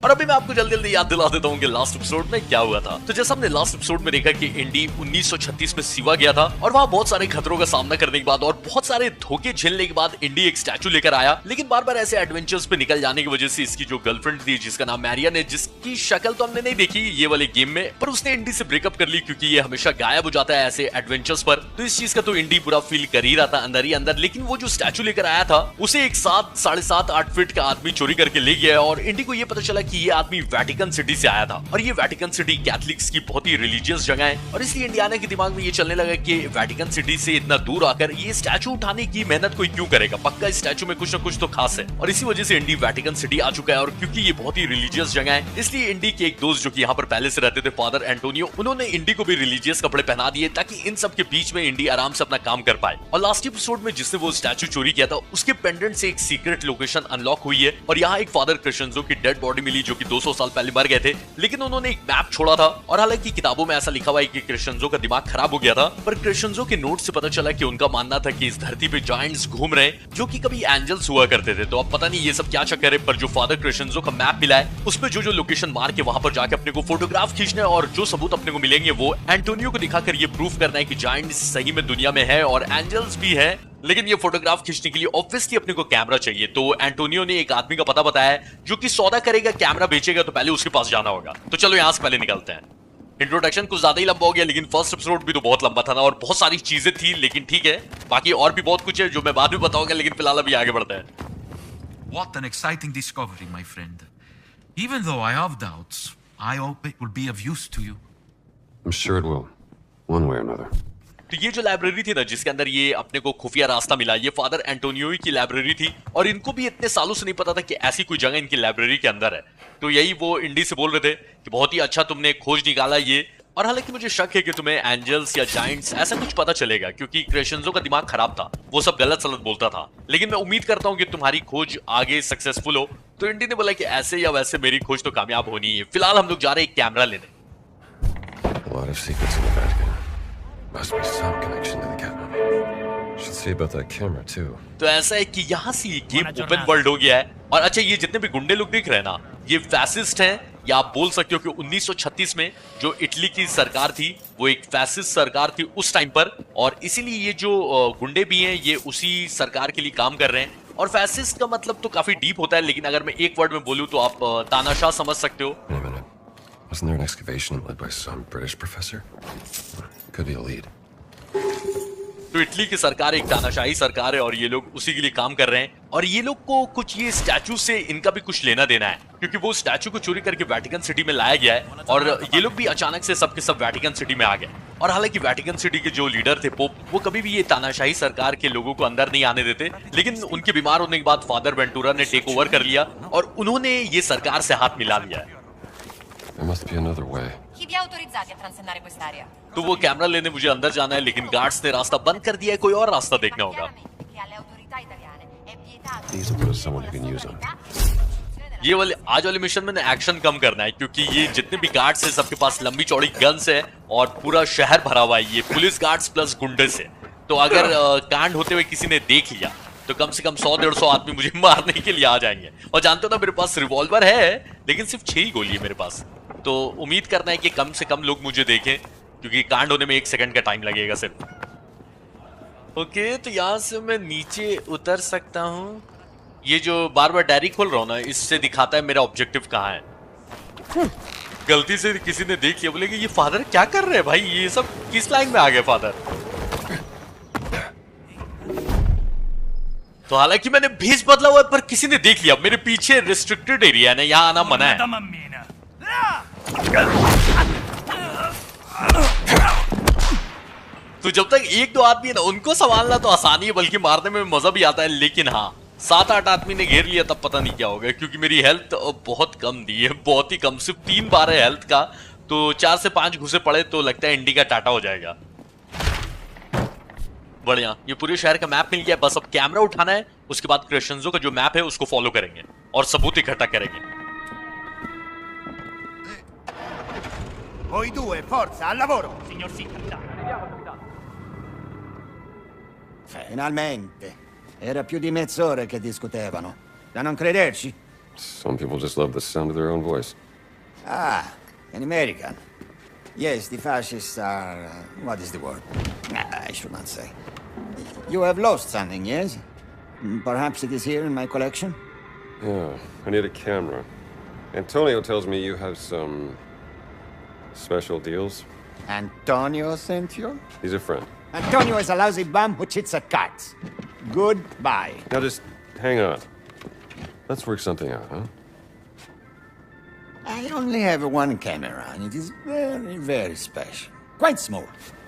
और अभी मैं आपको जल्दी जल्दी याद दिला देता हूँ कि लास्ट एपिसोड में क्या हुआ था। तो जैसा हमने लास्ट एपिसोड में देखा कि इंडी 1936 में सिवा गया था और वहाँ बहुत सारे खतरों का सामना करने के बाद और बहुत सारे धोखे झेलने के बाद इंडी एक स्टैचू लेकर आया। लेकिन बार बार ऐसे एडवेंचर्स पे निकल जाने की वजह से इसकी जो गर्लफ्रेंड थी जिसका नाम मैरियन है, जिसकी शक्ल तो हमने नहीं देखी ये वाले गेम में, पर उसने इंडी से ब्रेकअप कर ली क्योंकि ये हमेशा गायब हो जाता है ऐसे एडवेंचर्स पर। तो इस चीज का तो इंडी बुरा फील कर ही रहा था अंदर ही अंदर। लेकिन वो जो स्टैचू लेकर आया था उसे एक 7-7.5 फीट का आदमी चोरी करके ले गया और इंडी को ये पता चला कि ये आदमी वेटिकन सिटी से आया था और ये वेटिकन सिटी कैथलिक्स की बहुत ही रिलीजियस जगह है। और इसलिए इंडियाना के दिमाग में ये चलने लगा कि वेटिकन सिटी से इतना दूर आकर ये स्टैचू उठाने की मेहनत कोई क्यों करेगा, पक्का इस स्टैचू में कुछ ना कुछ तो खास है। और इसी वजह से इंडी वेटिकन सिटी आ चुका है। और क्योंकि ये बहुत ही रिलीजियस जगह है इसलिए इंडी के एक दोस्त जो कि यहाँ पर पहले से रहते थे, फादर एंटोनियो, उन्होंने इंडी को भी रिलीजियस कपड़े पहना दिए ताकि इन सब के बीच में इंडी आराम से अपना काम कर पाए। और लास्ट एपिसोड में जिसने वो स्टैचू चोरी किया था उसके पेंडेंट से एक सीक्रेट लोकेशन अनलॉक हुई है और यहाँ एक फादर क्रिश्चियनो की डेड बॉडी मिली जो कि 200 साल पहले मर गए थे। लेकिन उन्होंने एक मैप छोड़ा था और हालांकि किताबों में ऐसा लिखा हुआ है कि क्रिश्चियनो का दिमाग खराब हो गया था, पर क्रिश्चियनो के नोट से पता चला कि उनका मानना था कि इस धरती पे जायंट्स घूम रहे हैं जो कि कभी एंजल्स हुआ करते थे। तो अब पता नहीं ये सब क्या चक्कर है, पर जो फादर क्रिश्चियनो का मैप मिला है उसमें जो लोकेशन मार के वहां पर जाके अपने को फोटोग्राफ खींचना है और जो सबूत अपने को मिलेंगे वो एंटोनियो को दिखाकर ये प्रूफ करना है कि जायंट्स सही में दुनिया में है और एंजल्स भी है। लेकिन ये फोटोग्राफ खींचने के लिए ऑब्वियसली अपने को कैमरा चाहिए। तो एंटोनियो ने एक आदमी का पता बताया जो कि सौदा करेगा, कैमरा बेचेगा, तो पहले उसके पास जाना होगा। तो चलो यहां से पहले निकलते हैं। इंट्रोडक्शन कुछ ज्यादा ही लंबा हो गया लेकिन फर्स्ट एपिसोड भी तो बहुत लंबा था ना और बहुत सारी चीजें थी, लेकिन ठीक है, बाकी और भी बहुत कुछ है जो मैं बाद में बताऊंगा। लेकिन फिलहाल अभी आगे बढ़ते हैं। What an exciting discovery, my friend. Even though I have doubts, I hope it will be of use to you. I'm sure it will, one way or another. तो ये जो लाइब्रेरी थी ना जिसके अंदर ये अपने को खुफिया रास्ता मिला, ये फादर एंटोनियो की लाइब्रेरी थी और इनको भी इतने सालों से नहीं पता था कि ऐसी कोई जगह इनकी लाइब्रेरी के अंदर है। तो यही वो इंडी से बोल रहे थे कि बहुत ही अच्छा तुमने खोज निकाला ये, और हालांकि मुझे शक है कि तुम्हें एंजल्स या जायंट्स ऐसा कुछ पता चलेगा क्योंकि क्रिश्चियनो का दिमाग खराब था, वो सब गलत सलत बोलता था। लेकिन मैं उम्मीद करता हूँ कि तुम्हारी खोज आगे सक्सेसफुल हो। तो इंडी ने बोला कि ऐसे या वैसे मेरी खोज तो कामयाब होनी है। फिलहाल हम लोग जा रहे हैं कैमरा लेने। Must be some connection to the camera. Should see about that camera too. तो ऐसा है कि यहाँ से ये गेम ओपन वर्ल्ड हो गया है। और अच्छा, ये जितने भी गुंडे लोग दिख रहे हैं ना, ये फैसिस्ट हैं, या आप बोल सकते हो कि 1936 में जो इटली की सरकार थी वो एक फैसिस्ट सरकार थी उस टाइम पर, और इसीलिए ये जो गुंडे भी हैं ये उसी सरकार के लिए काम कर रहे हैं। और फैसिस्ट का मतलब तो काफी डीप होता है, लेकिन अगर मैं एक वर्ड में बोलूं तो आप तानाशाह समझ सकते हो। Wasn't there an excavation led by some British professor? Could be a lead. तो इटली की सरकार एक तानाशाही सरकार है और ये लोग उसी के लिए काम कर रहे हैं। और ये लोग को कुछ ये स्टैचू से इनका भी कुछ लेना देना है क्योंकि वो स्टैचू को चोरी करके वेटिकन सिटी में लाया गया है और ये लोग भी अचानक से सबके सब वेटिकन सिटी में आ गए। और हालांकि वेटिकन सिटी के जो लीडर थे पोप, वो कभी भी ये तानाशाही सरकार के लोगों को अंदर नहीं आने देते, लेकिन उनके बीमार होने के बाद फादर वेंटूरा ने टेक ओवर कर लिया और उन्होंने ये सरकार से हाथ मिला लिया है। There must be another way. Chi vi ha autorizzati a transennare quest'area? तो वो कैमरा लेने मुझे अंदर जाना है, लेकिन गार्ड्स ने रास्ता बंद कर दिया है, कोई और रास्ता देखना होगा। Che alle autorità italiane è vietato. These will put us someone who can use them. ये वाले आज वाले मिशन में एक्शन कम करना है क्योंकि ये जितने भी गार्ड्स हैं सबके पास लंबी चौड़ी गन्स है और पूरा शहर भरा हुआ है ये पुलिस गार्ड्स प्लस गुंडे से। तो अगर कांड होते हुए किसी ने देख लिया तो कम से कम 100-150 आदमी मुझे मारने के लिए आ जाएंगे। और जानते हो ना, मेरे पास रिवॉल्वर है लेकिन सिर्फ 6 ही गोली है मेरे पास। तो उम्मीद करना है कि कम से कम लोग मुझे देखें क्योंकि कांड होने में 1 सेकंड का टाइम लगेगा सिर्फ। ओके, तो यहाँ से मैं नीचे उतर सकता हूँ। ये जो बार बार डायरी खोल रहा हूँ ना, इससे दिखाता है मेरा ऑब्जेक्टिव कहाँ है। गलती से किसी ने देख लिया, बोलेगा ये फादर क्या कर रहे हैं भाई, ये सब किस लाइन में आ गए फादर। तो हालांकि मैंने भेस बदला हुआ है पर किसी ने देख लिया। मेरे पीछे रिस्ट्रिक्टेड एरिया है, यहाँ आना मना है। तो जब तक 1-2 आदमी है ना, उनको संभालना तो आसानी है, बल्कि मारने में मजा भी आता है। लेकिन हाँ, 7-8 आदमी ने घेर लिया तब पता नहीं क्या होगा क्योंकि मेरी हेल्थ बहुत कम दी है, बहुत ही कम, सिर्फ 3 बार है हेल्थ का। तो 4 से 5 घुसे पड़े तो लगता है इंडी का टाटा हो जाएगा। बढ़िया, ये पूरे शहर का मैप मिल गया, बस अब कैमरा उठाना है। उसके बाद क्रिश्चियनो का जो मैप है उसको फॉलो करेंगे और सबूत इकट्ठा करेंगे। Voi due, forza, al lavoro! Signor sì, capitano. Finalmente. Era più di mezz'ora che discutevano. Da non crederci? Some people just love the sound of their own voice. Ah, an American. Yes, the fascists are. What is the word? I should not say. You have lost something, yes? Perhaps it is here in my collection? Yeah, I need a camera. Antonio tells me you have some special deals. Antonio sent you? He's a friend. Antonio is a lousy bum who cheats at cards. Goodbye. Now just hang on. Let's work something out, huh? I only have one camera, and it is very, very special. Quite small.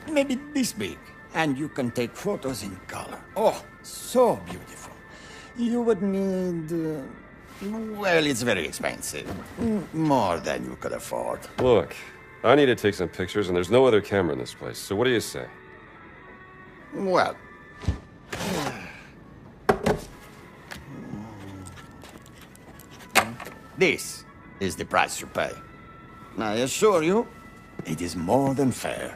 Maybe this big. And you can take photos in color. Oh, so beautiful. You would need... well, it's very expensive. More than you could afford. Look, I need to take some pictures, and there's no other camera in this place. So what do you say? Well... this is the price you pay. I assure you, it is more than fair.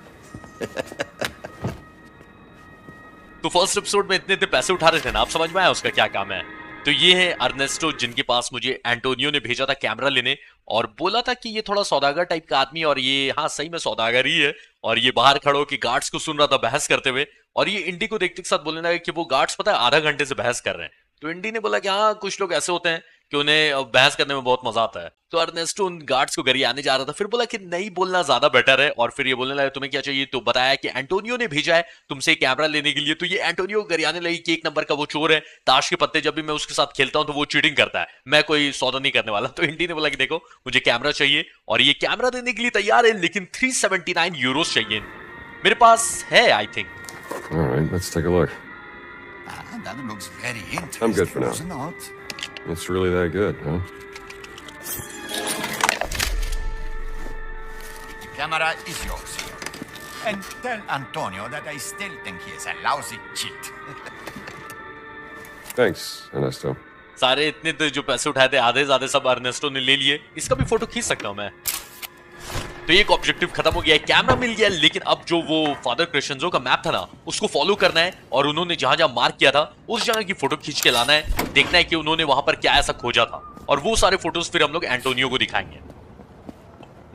तो first episode में इतने इतने पैसे उठा रहे थे ना, आप समझ में आया उसका क्या काम है। तो ये है अर्नेस्टो, जिनके पास मुझे एंटोनियो ने भेजा था कैमरा लेने और बोला था कि ये थोड़ा सौदागर टाइप का आदमी, और ये हाँ सही में सौदागर ही है। और ये बाहर खड़ो कि गार्ड्स को सुन रहा था बहस करते हुए, और ये इंडी को देखते के साथ बोलने लगा कि वो गार्ड्स पता है आधा घंटे से बहस कर रहे हैं। तो इंडी ने बोला कि हाँ कुछ लोग ऐसे होते हैं कि उन्हें बहस करने में बहुत मजा आता है। तो अर्नेस्टो उन गार्ड्स को घर आने जा रहा था, फिर बोला कि नहीं बोलना ज्यादा बेटर है, और फिर ये बोलने लगा तुम्हें क्या चाहिए। तो बताया कि एंटोनियो ने भेजा है तुमसे कैमरा लेने के लिए। तो ये एंटोनियो घर आने लगी कि एक नंबर का वो चोर है, ताश के पत्ते जब भी मैं उसके साथ खेलता हूं तो वो चीटिंग करता है, मैं कोई सौदा नहीं करने वाला। तो इंडी ने बोला कि देखो मुझे कैमरा चाहिए, और ये कैमरा देने के लिए तैयार है, लेकिन 379 यूरोस चाहिए। मेरे पास है I think. All right, let's take a look. That looks very interesting. I'm good for now. Does it not? It's really that good, huh? The camera is yours. And tell Antonio that I still think he is a lousy cheat. Thanks, Ernesto. सारे इतने तो जो पैसे उठाए थे आधे ज्यादा सब अर्नेस्टो ने ले लिए। इसका भी फोटो खींच सकता हूं मैं। तो एक ऑब्जेक्टिव खत्म हो गया, कैमरा मिल गया, लेकिन अब जो वो फादर क्रिश्चियनो का मैप था ना उसको फॉलो करना है, और उन्होंने जहां जहां मार्क किया था उस जगह की फोटो खींच के लाना है, देखना है कि उन्होंने वहां पर क्या ऐसा खोजा था, और वो सारे फोटोज फिर हम लोग एंटोनियो को दिखाएंगे।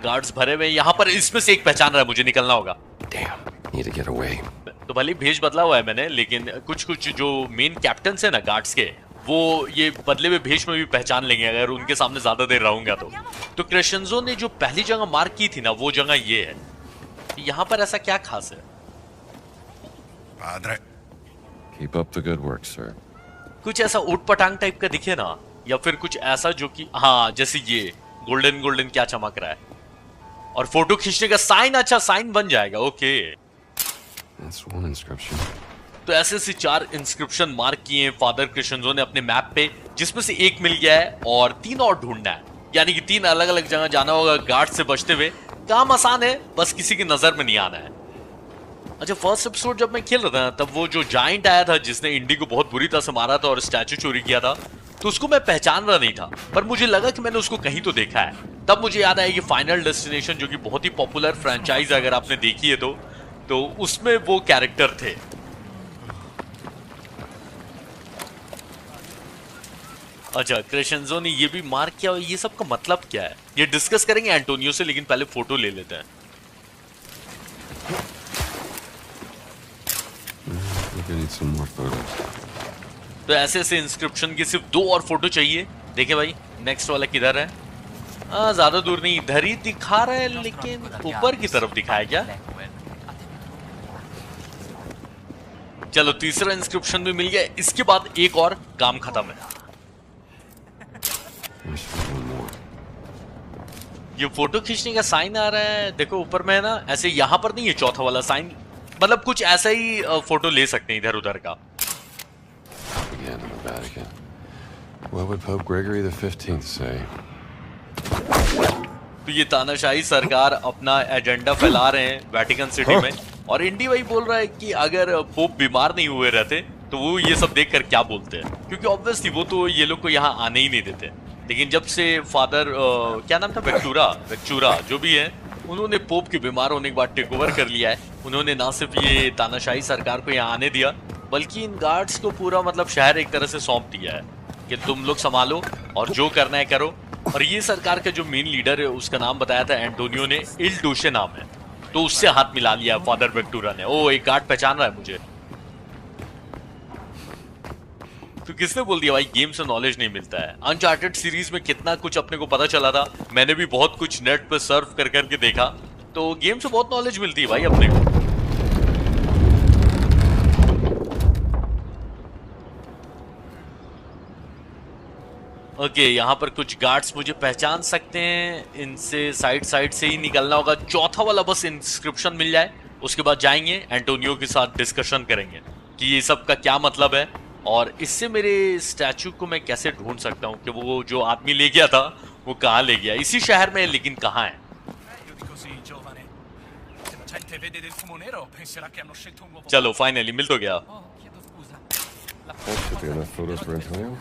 गार्ड्स भरे हुए यहाँ पर, इसमें से एक पहचान रहा है, मुझे निकलना होगा। Damn, need to get away. तो भले भेष बदला हुआ है मैंने, लेकिन कुछ कुछ जो मेन कैप्टन है ना गार्ड्स के, वो ये बदले हुए भेष में भी पहचान लेंगे अगर उनके सामने ज्यादा देर रहूंगा तो क्रिश्चियनो ने जो पहली जगह मार्क की थी ना वो जगह ये है। यहाँ पर ऐसा क्या खास है? Padre. Keep up the good work, sir. कुछ ऐसा ऊट पटांग टाइप का दिखे ना, या फिर कुछ ऐसा जो कि हाँ जैसे ये गोल्डन गोल्डन क्या चमक रहा है, और फोटो खींचने का साइन, अच्छा साइन बन जाएगा। Okay, That's one inscription. तो ऐसे ऐसे 4 इंस्क्रिप्शन मार्क किए हैं फादर क्रिश्चियनो ने अपने मैप पे, जिसमें से एक मिल गया है और 3 और ढूंढना है, यानी कि 3 अलग अलग जगह जाना होगा गार्ड से बचते हुए। काम आसान है, बस किसी की नजर में नहीं आना है। अच्छा, फर्स्ट एपिसोड जब मैं खेल रहा था तब वो जो जायंट आया था जिसने इंडी को बहुत बुरी तरह से मारा था और स्टैचू चोरी किया था, तो उसको मैं पहचान रहा नहीं था, पर मुझे लगा कि मैंने उसको कहीं तो देखा है। तब मुझे याद आया कि फाइनल डेस्टिनेशन जो कि बहुत ही पॉपुलर फ्रेंचाइज अगर आपने देखी है तो उसमें वो कैरेक्टर थे। अच्छा, क्रिश्चियनो ने ये भी मार्क किया, ये सब का मतलब क्या है ये डिस्कस करेंगे एंटोनियो से, लेकिन पहले फोटो ले लेते हैं। Need some more photos. तो ऐसे ऐसे इंस्क्रिप्शन की सिर्फ 2 और फोटो चाहिए। देखे भाई नेक्स्ट वाला किधर है? ज्यादा दूर नहीं, इधर ही दिखा रहा है, लेकिन ऊपर की तरफ दिखाया क्या? चलो तीसरा इंस्क्रिप्शन भी मिल गया, इसके बाद एक और काम खत्म है। ये फोटो खींचने का साइन आ रहा है, देखो ऊपर में है ना, ऐसे यहाँ पर नहीं है चौथा वाला साइन, मतलब कुछ ऐसा ही फोटो ले सकते हैं इधर उधर का। Again in the Vatican. What would Pope Gregory the 15th say? तो ये तानाशाही सरकार अपना एजेंडा फैला रहे हैं वेटिकन सिटी में, और इंडी वही बोल रहा है कि अगर पोप बीमार नहीं हुए रहते तो वो ये सब देखकर क्या बोलते हैं, क्योंकि ऑब्वियसली वो तो ये लोग को यहाँ आने ही नहीं देते। लेकिन जब से फादर क्या नाम था, वेक्चूरा जो भी है, उन्होंने पोप के बीमार होने के बाद टेक ओवर कर लिया है, उन्होंने ना सिर्फ ये तानाशाही सरकार को यहाँ आने दिया, बल्कि इन गार्ड्स को पूरा मतलब शहर एक तरह से सौंप दिया है। कि तुम लोग संभालो और जो करना है करो। और ये सरकार का जो मेन लीडर है उसका नाम बताया था एंटोनियो ने, इल डोशे नाम है, तो उससे हाथ मिला लिया फादर वेक्टूरा ने। ओ, एक गार्ड पहचान रहा है मुझे। तो किसने बोल दिया भाई गेम से नॉलेज नहीं मिलता है? अनचार्टेड सीरीज में कितना कुछ अपने को पता चला था, मैंने भी बहुत कुछ नेट पे सर्फ कर करके देखा, तो गेम से बहुत नॉलेज मिलती है भाई अपने को। ओके, यहाँ पर कुछ गार्ड्स मुझे पहचान सकते हैं, इनसे साइड साइड से ही निकलना होगा। चौथा वाला बस इंस्क्रिप्शन मिल जाए, उसके बाद जाएंगे एंटोनियो के साथ डिस्कशन करेंगे कि ये सब का क्या मतलब है, और इससे मेरे स्टैचू को मैं कैसे ढूंढ सकता हूँ कि वो जो आदमी ले गया था वो कहाँ ले गया। इसी शहर में है, लेकिन कहाँ है? चलो फाइनली मिल तो गया। That should be enough photos for Antonio.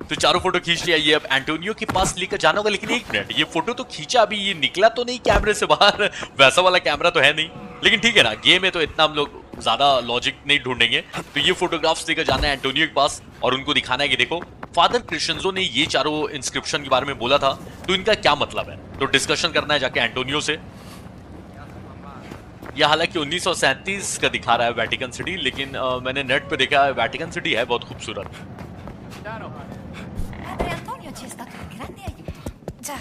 तो चारों फोटो खींच लिया, ये अब एंटोनियो के पास लेकर जाना होगा। लेकिन एक मिनट, ये फोटो तो खींचा, अभी ये निकला तो नहीं कैमरे से बाहर? वैसा वाला कैमरा तो है नहीं, लेकिन ठीक है ना, गेम है तो इतना हम लोग ज्यादा लॉजिक नहीं ढूंढेंगे। तो ये फोटोग्राफ्स लेकर जाना है एंटोनियो के पास और उनको दिखाना है कि देखो फादर क्रिश्चियंजो ने ये चारों इंस्क्रिप्शन के बारे में बोला था, तो इनका क्या मतलब है। तो डिस्कशन करना है जाके एंटोनियो से। यह हालांकि 1937 का दिखा रहा है वेटिकन सिटी, लेकिन मैंने नेट पे देखा है वेटिकन सिटी है बहुत खूबसूरत। Padre Antonio ci è stato un grande aiuto. Già,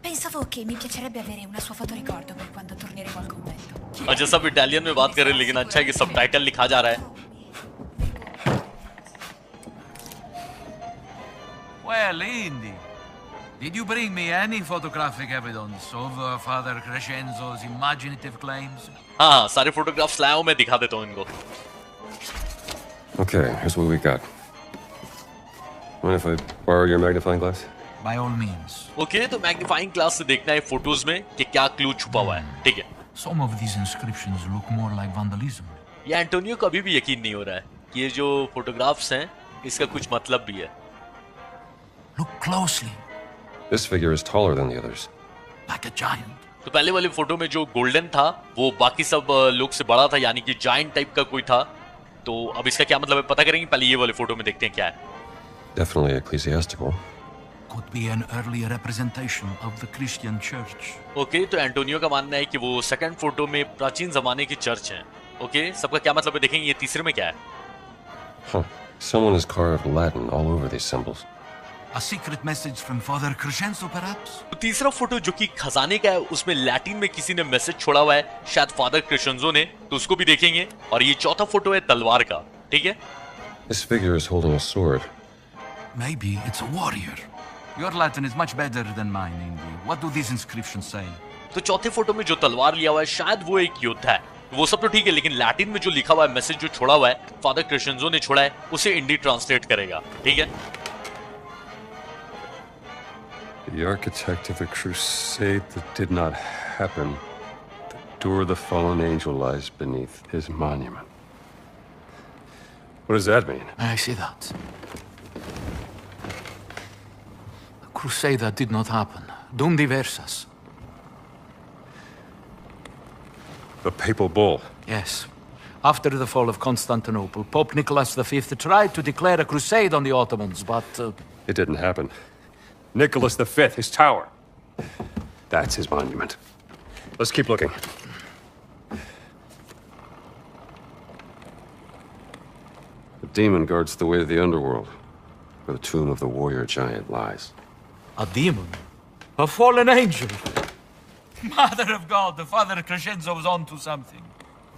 pensavo che mi piacerebbe avere una sua fotoricordo per quando torneremo al convento. अच्छा, सब इटालियन में बात करें, लेकिन अच्छा है कि सबटाइटल लिखा जा रहा है। Well, Indy, did you bring me any photographic evidence of Father Crescenzo's imaginative claims? हाँ, सारे फोटोग्राफ्स लाया हूँ, मैं दिखा देता हूँ इनको। Okay, here's what we got. Mind if I borrow your magnifying glass? By all means. Okay, तो मैग्नीफाइंग ग्लास से देखना है फोटोज में कि क्या क्लू छुपा हुआ है। ठीक है, Some of these inscriptions look more like vandalism. ये एंटोनियो को अभी भी यकीन नहीं हो रहा है कि ये जो फोटोग्राफ्स हैं इसका कुछ मतलब भी है। Look closely, This figure is taller than the others. like a giant. तो पहले वाले फोटो में जो गोल्डन था वो बाकी सब लोग से बड़ा था, यानी कि जायंट टाइप का कोई था। तो अब इसका क्या मतलब है पता करेंगे, पहले ये वाले फोटो में देखते हैं क्या है। Definitely ecclesiastical. Could be an earlier representation of the Christian church. Okay, तो एंटोनियो का मानना है कि वो सेकंड फोटो में प्राचीन जमाने की चर्च है। ओके, सबका क्या मतलब है देखेंगे। ये तीसरे में क्या है? Huh. Someone has carved Latin all over these symbols. A secret message from Father Crescenzo, perhaps? तो तीसरा फोटो जो कि खजाने का है, उसमें लैटिन में किसी ने मैसेज छोड़ा हुआ है, शायद फादर क्रिश्चियंजो ने, तो उसको भी देखेंगे। और ये चौथा फोटो है तलवार का। ठीक है, This figure is holding a sword. Maybe it's a warrior. Your Latin is much better than mine, Indy. What do these inscriptions say? तो चौथे फोटो में जो तलवार लिया हुआ है शायद वो एक योद्धा है। वो सब तो ठीक है, लेकिन लैटिन में जो लिखा हुआ है, मैसेज जो छोड़ा हुआ है, फादर क्रिश्चियंजो ने छोड़ा है, उसे इंडी ट्रांसलेट करेगा। ठीक है, The architect of the crusade that did not happen. The door of the fallen angel lies beneath his monument. What does that mean? I see that. The crusade that did not happen. Dum diversas. The papal bull. Yes. After the fall of Constantinople, Pope Nicholas V tried to declare a crusade on the Ottomans, but It didn't happen. Nicholas V, his tower. That's his monument. Let's keep looking. The demon guards the way to the underworld, where the tomb of the warrior giant lies. a demon, a fallen angel. Mother of God, the Father Crescenzo was onto something.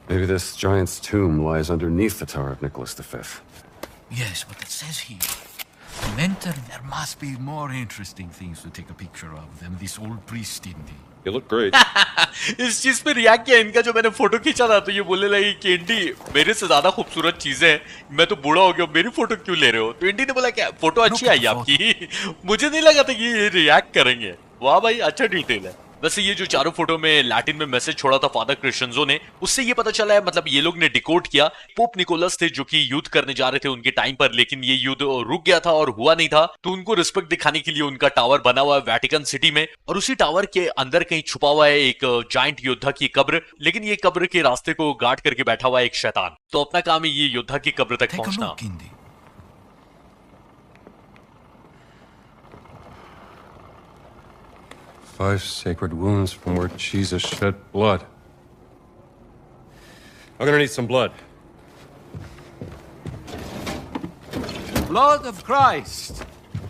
Maybe this giant's tomb lies underneath the tower of Nicholas V. Yes, but it says here, to enter, there must be more interesting things to take a picture of than this old priest Indy. You look great. इस चीज पे react किया इनका, जो मैंने photo खींचा था तो ये बोलने लगी कि इंडी मेरे से ज्यादा खूबसूरत चीजें हैं, मैं तो बूढ़ा हो गया, मेरी फोटो क्यों ले रहे हो? तो इंडी ने बोला क्या फोटो अच्छी आई आपकी? मुझे नहीं लगा था कि ये रिएक्ट करेंगे। वाह भाई, अच्छा डिटेल है। वैसे ये जो चारों फोटो में लैटिन में मैसेज छोड़ा था फादर क्रिश्चियंजो ने, उससे ये पता चला है, मतलब ये लोग ने डिकोड किया, पोप निकोलस थे जो कि युद्ध करने जा रहे थे उनके टाइम पर, लेकिन ये युद्ध रुक गया था और हुआ नहीं था, तो उनको रिस्पेक्ट दिखाने के लिए उनका टावर बना हुआ है वेटिकन सिटी में, और उसी टावर के अंदर कहीं छुपा हुआ है एक जायंट योद्धा की कब्र, लेकिन ये कब्र के रास्ते को गार्ड करके बैठा हुआ है एक शैतान। तो अपना काम है ये योद्धा की कब्र तक Take a पहुंचना। look, Indy. 5 sacred wounds from where Jesus shed blood. I'm gonna need some blood. Blood of Christ.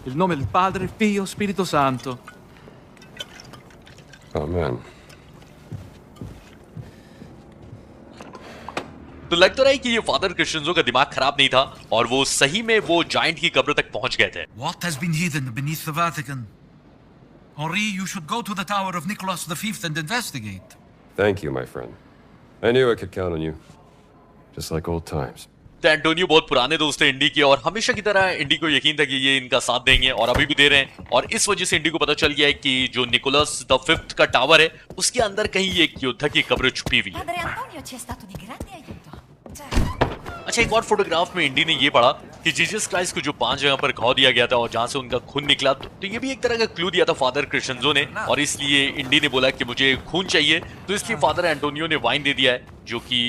Il nome del Padre, Figlio, Spirito Santo. Amen. तो लग तो रहा है कि ये फादर क्रिश्चियंसो का दिमाग खराब नहीं था और वो सही में वो जायंट की कब्र तक पहुंच गए थे। What has been hidden beneath the Vatican? Henri, you should go to the tower of Nicholas V and investigate. Thank you, my friend. I knew I could count on you. Just like old times. तो Antonio बहुत पुराने दोस्त थे इंडी के और हमेशा की तरह इंडी को यकीन था कि ये इनका साथ देंगे और अभी भी दे रहे हैं और इस वजह से इंडी को पता चल गया है कि जो निकोलस द फिफ्थ का टावर है उसके अंदर कहीं एक योद्धा की कब्र छुपी हुई है। Padre Antonio ci è stato di grande aiuto. Già. अच्छा, एक और फोटोग्राफ में इंडी ने ये पढ़ा कि जीसस क्राइस्ट को जो 5 जगह पर घाव दिया गया था और जहां से उनका खून निकला, तो ये भी एक तरह का क्लू दिया था फादर क्रिश्चियंसो ने और इसलिए इंडी ने बोला कि मुझे खून चाहिए, तो इसलिए फादर एंटोनियो ने वाइन दे दिया है जो कि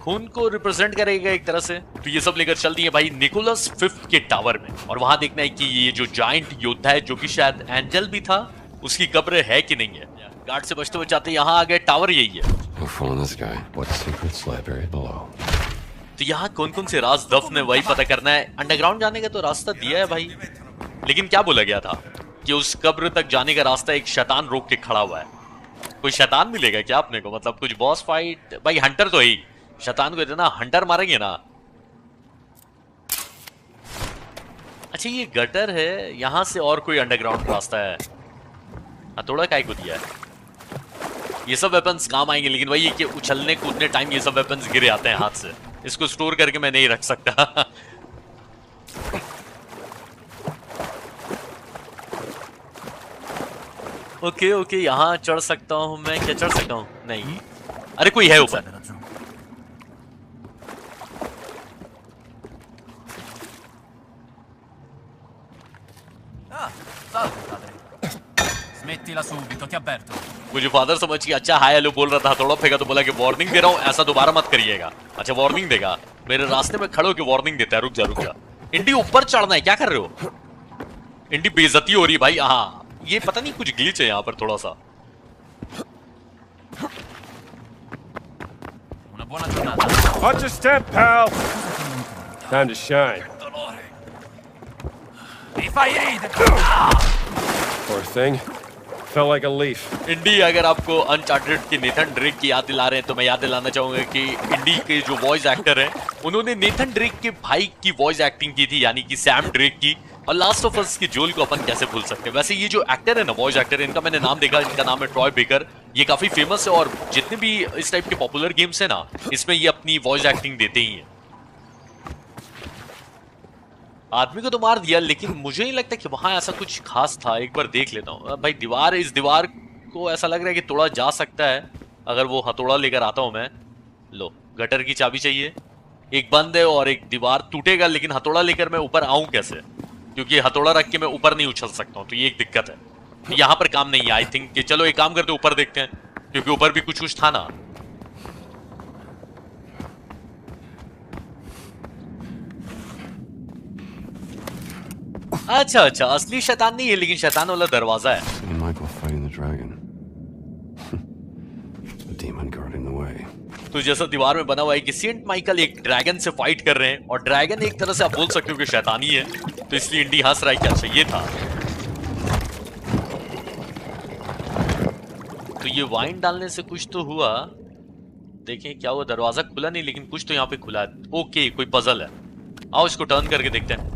खून को रिप्रेजेंट करेगा एक तरह से। तो ये सब लेकर चल दिए भाई निकोलस फिफ्थ के टावर में और वहां देखना है कि ये जो जायंट योद्धा है जो कि शायद एंजल भी था, उसकी कब्र है कि नहीं है। गार्ड से बचते बचाते यहाँ आ गए, टावर यही है। No fooling this guy. What secrets lie buried below? तो यहाँ कौन कौन से राज दफन है वही पता करना है। अंडरग्राउंड जाने का तो रास्ता दिया है भाई, लेकिन क्या बोला गया था कि उस कब्र तक जाने का रास्ता एक शैतान रोक के खड़ा हुआ है। कोई शैतान मिलेगा क्या अपने को? मतलब कुछ बॉस फाइट? भाई हंटर तो है ही, शैतान को इतना हंटर मारेंगे ना। अच्छा, ये गटर है, यहाँ से और कोई अंडरग्राउंड रास्ता है। हथौड़ा काय को दिया है? ये सब वेपन्स काम आएंगे, लेकिन वही है कि उछलने कूदने टाइम ये सब वेपन्स गिर जाते हैं हाथ से। इसको स्टोर करके मैं नहीं रख सकता। ओके ओके, यहाँ चढ़ सकता हूँ मैं? क्या चढ़ सकता हूँ? नहीं। अरे कोई है ऊपर। Smettila subito, ti avverto. मुझे फादर समझ के अच्छा हाय हेलो बोल रहा था, थोड़ा फेंका तो बोला कि वार्निंग दे रहा हूँ, ऐसा दोबारा मत करिएगा। अच्छा, वार्निंग देगा? मेरे रास्ते में खड़े होकर वार्निंग देता है, रुक जा रुक जा। इंडी ऊपर चढ़ना है, क्या कर रहे हो? इंडी बेइज्जती हो रही है भाई। हाँ, ये पता नहीं कुछ ग्लिच है यहाँ पर थोड़ा सा। Una buona giornata. Watch your step, pal. Time to shine. Mi fai ridere. Poor thing. Felt like a leaf. इंडी, अगर आपको अनचार्टेड के नेथन ड्रेक की याद दिला रहे हैं तो मैं याद दिलाना चाहूंगा कि इंडी के जो वॉइस एक्टर हैं उन्होंने नेथन ड्रेक के भाई की वॉइस एक्टिंग की थी, यानी कि सैम ड्रेक की। और लास्ट ऑफ अस की जोल को अपन कैसे भूल सकते हैं। वैसे ये जो एक्टर है ना, वॉइस एक्टर, इनका मैंने नाम देखा, इनका नाम है ट्रॉय बेकर। ये काफी फेमस है और जितने भी इस टाइप के पॉपुलर गेम्स है ना, इसमें ये अपनी वॉइस एक्टिंग देते ही है। आदमी को तो मार दिया, लेकिन मुझे नहीं लगता कि वहां ऐसा कुछ खास था। एक बार देख लेता हूँ भाई। दीवार, इस दीवार को ऐसा लग रहा है कि तोड़ा जा सकता है अगर वो हथौड़ा लेकर आता हूं मैं। लो, गटर की चाबी चाहिए। एक बंद है और एक दीवार टूटेगा, लेकिन हथौड़ा लेकर मैं ऊपर आऊं कैसे? क्योंकि हथौड़ा रख के मैं ऊपर नहीं उछल सकता हूँ, तो ये एक दिक्कत है। यहाँ पर काम नहीं है आई थिंक। कि चलो एक काम करते, ऊपर देखते हैं, क्योंकि ऊपर भी कुछ कुछ था ना। अच्छा अच्छा, असली शैतान नहीं है, लेकिन शैतान वाला दरवाजा है। Saint Michael fighting the dragon. The demon guarding the way. तो जैसा दीवार में बना हुआ है कि सेंट माइकल एक ड्रैगन से फाइट कर रहे हैं और ड्रैगन एक तरह से आप बोल सकते हो कि शैतानी है, तो इसलिए इंडी हंस रहा है कि अच्छा ये था। तो ये वाइन डालने से कुछ तो हुआ। देखें क्या हुआ, दरवाजा खुला नहीं, लेकिन कुछ तो यहाँ पे खुला है। ओके, कोई पजल है। आओ इसको टर्न करके देखते हैं।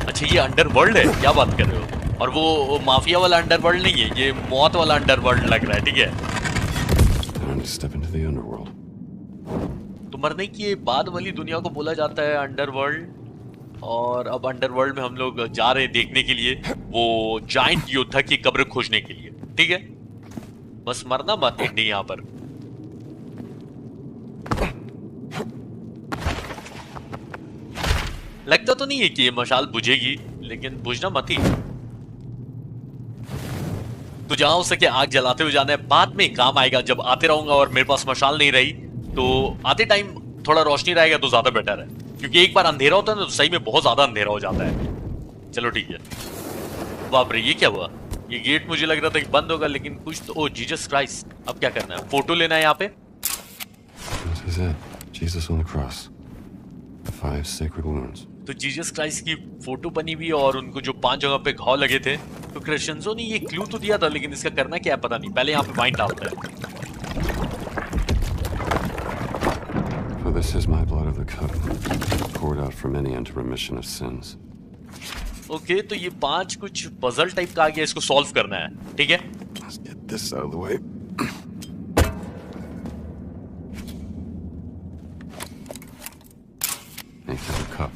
अच्छा, ये अंडरवर्ल्ड है? क्या बात कर रहे हो? और वो माफिया वाला अंडरवर्ल्ड नहीं है, ये मौत वाला अंडरवर्ल्ड लग रहा है। ठीक है, Time to step into the underworld. तो मरने की बाद वाली दुनिया को बोला जाता है अंडरवर्ल्ड। और अब अंडरवर्ल्ड में हम लोग जा रहे हैं देखने के लिए वो जायंट योद्धा की कब्र खोजने के लिए। ठीक है, बस मरना मत इंडी यहाँ पर। लगता तो नहीं है कि ये मशाल बुझेगी, लेकिन बुझना मत ही। तो जहां हो सके आग जलाते हुए जाना है, बाद में काम आएगा जब आते रहूंगा और मेरे पास मशाल नहीं रही तो आते टाइम थोड़ा रोशनी रहेगा तो ज्यादा बेटर है, क्योंकि एक बार अंधेरा होता है ना तो सही में बहुत ज्यादा अंधेरा हो जाता है। चलो ठीक है। बाप रे, ये क्या हुआ? ये गेट मुझे लग रहा था कि बंद होगा, लेकिन कुछ तो, ओ जीसस क्राइस्ट, अब क्या करना है? फोटो लेना है यहाँ पे। This is it. Jesus on the cross. The 5 sacred wounds. तो जीसस क्राइस्ट की फोटो बनी हुई और उनको जो 5 जगह पे घाव लगे थे। तो क्रिश्चियंसों ने ये क्लू तो दिया था, लेकिन इसका करना क्या है पता नहीं। पहले यहाँ पे वाइन डालते हैं। For this is my blood of the covenant, poured out for many unto remission of sins. Okay, तो ये 5 कुछ पजल टाइप का आ गया, इसको सॉल्व करना है, ठीक है? Let's get this out of the way. He took a cup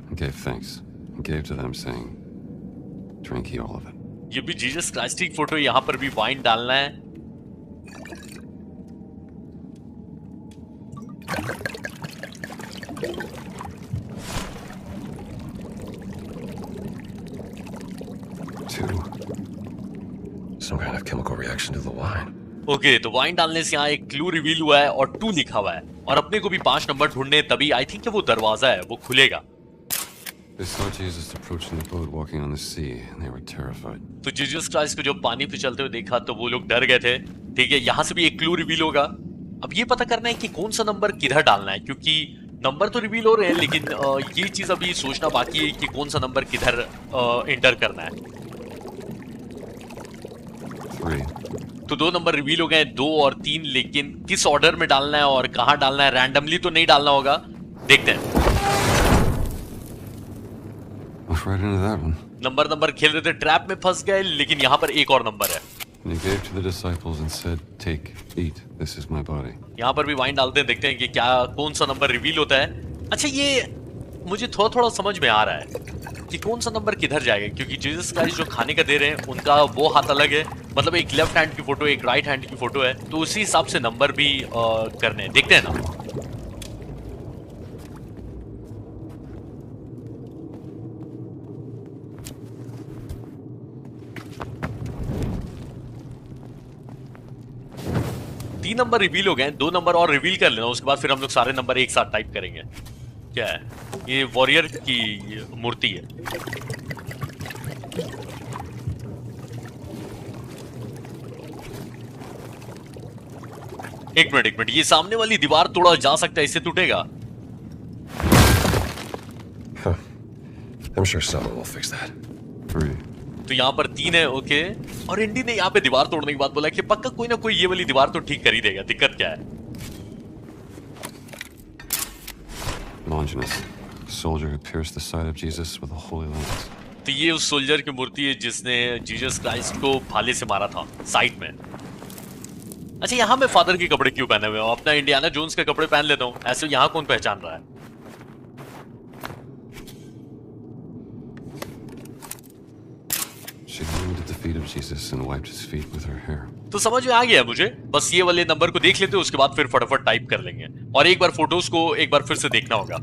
and gave thanks and gave to them, saying, "Drink ye all of it." ये भी जीसस क्राइस्ट की फोटो, यहाँ पर भी वाइन डालना है। Some kind of chemical reaction to the wine. Okay, तो wine डालने से यहाँ एक क्लू रिवील हुआ है और 2 लिखा हुआ है, और अपने को भी 5 नंबर ढूंढने, तभी आई थिंक वो दरवाजा है वो खुलेगा। They saw Jesus approaching the boat, walking on the sea, and they were terrified. तो जीसस क्राइस्ट को जब पानी पे चलते हुए देखा तो वो लोग डर गए थे, ठीक है? यहाँ से भी एक क्लू रिवील होगा। अब ये पता करना है कि कौन सा नंबर किधर डालना है, क्योंकि नंबर तो रिवील हो रहे हैं, लेकिन ये चीज अभी सोचना बाकी है कि कौन सा नंबर किधर एंटर करना है। 3. तो 2 नंबर रिवील हो गए, 2 और 3, लेकिन किस ऑर्डर में डालना है और कहाँ डालना है, रैंडमली तो नहीं डालना होगा। देखते हैं। Walked right into that one. Number खेल रहे थे, ट्रैप में फंस गए, लेकिन यहाँ पर एक और नंबर है। And he gave to the disciples and said, "Take, eat. This is my body." यहाँ पर भी वाइन डालते हैं, देखते हैं कि क्या कौन सा नंबर रिवील होता है। अच्छा, ये मुझे थोड़ा समझ में आ रहा है कि कौन सा नंबर किधर जाएगा, क्योंकि जीसस क्राइस्ट जो खाने का दे रहे हैं उनका वो हाथ अलग है, मतलब एक लेफ्ट हैंड की फोटो, एक राइट हैंड की फोटो है, तो उसी हिसाब से नंबर भी करने हैं। देखते हैं ना। तीन नंबर रिवील हो गए, 2 नंबर और रिवील कर लेना, उसके बाद फिर हम लोग सारे नंबर एक साथ टाइप करेंगे। क्या है ये? वॉरियर की मूर्ति है। एक मिनट, ये सामने वाली दीवार तोड़ा जा सकता है, इससे टूटेगा? I'm sure someone will fix that. 3. तो यहाँ पर 3 है, ओके। और इंडी ने यहाँ पे दीवार तोड़ने के बाद बोला कि पक्का कोई ना कोई ये वाली दीवार तो ठीक कर ही देगा, दिक्कत क्या है? Longinus, soldier who pierced the side of Jesus with a holy lance. तो ये उस सोल्जर की मूर्ति है जिसने जीसस क्राइस्ट को भाले से मारा था साइड में। अच्छा, यहाँ मैं फादर के कपड़े क्यों पहने हुए हूँ? अपना इंडियाना जोन्स के कपड़े पहन लेता हूँ, ऐसे यहाँ कौन पहचान रहा है? She leaned at the feet of Jesus and wiped his feet with her hair. तो समझ में आ गया मुझे, बस ये वाले नंबर को देख लेते हैं, उसके बाद फिर फटाफट टाइप कर लेंगे, और एक बार फोटोज को एक बार फिर से देखना होगा।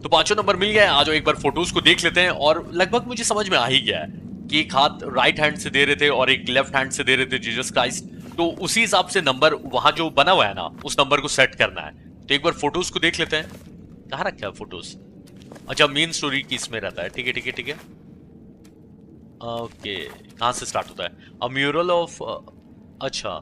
तो 5 नंबर मिल गया है। आज एक बार फोटोज को देख लेते हैं, और लगभग मुझे समझ में आ ही गया है कि एक हाथ राइट हैंड से दे रहे थे और एक लेफ्ट हैंड से दे रहे थे जीसस क्राइस्ट, तो उसी हिसाब से नंबर वहां जो बना हुआ है ना, उस नंबर को सेट करना है। तो एक बार फोटोज को देख लेते हैं। कहाँ रखा है फोटोज? अच्छा, मेन स्टोरी की इसमें रहता है, ठीक है। ओके, कहाँ से स्टार्ट होता है? अ म्यूरल ऑफ, अच्छा,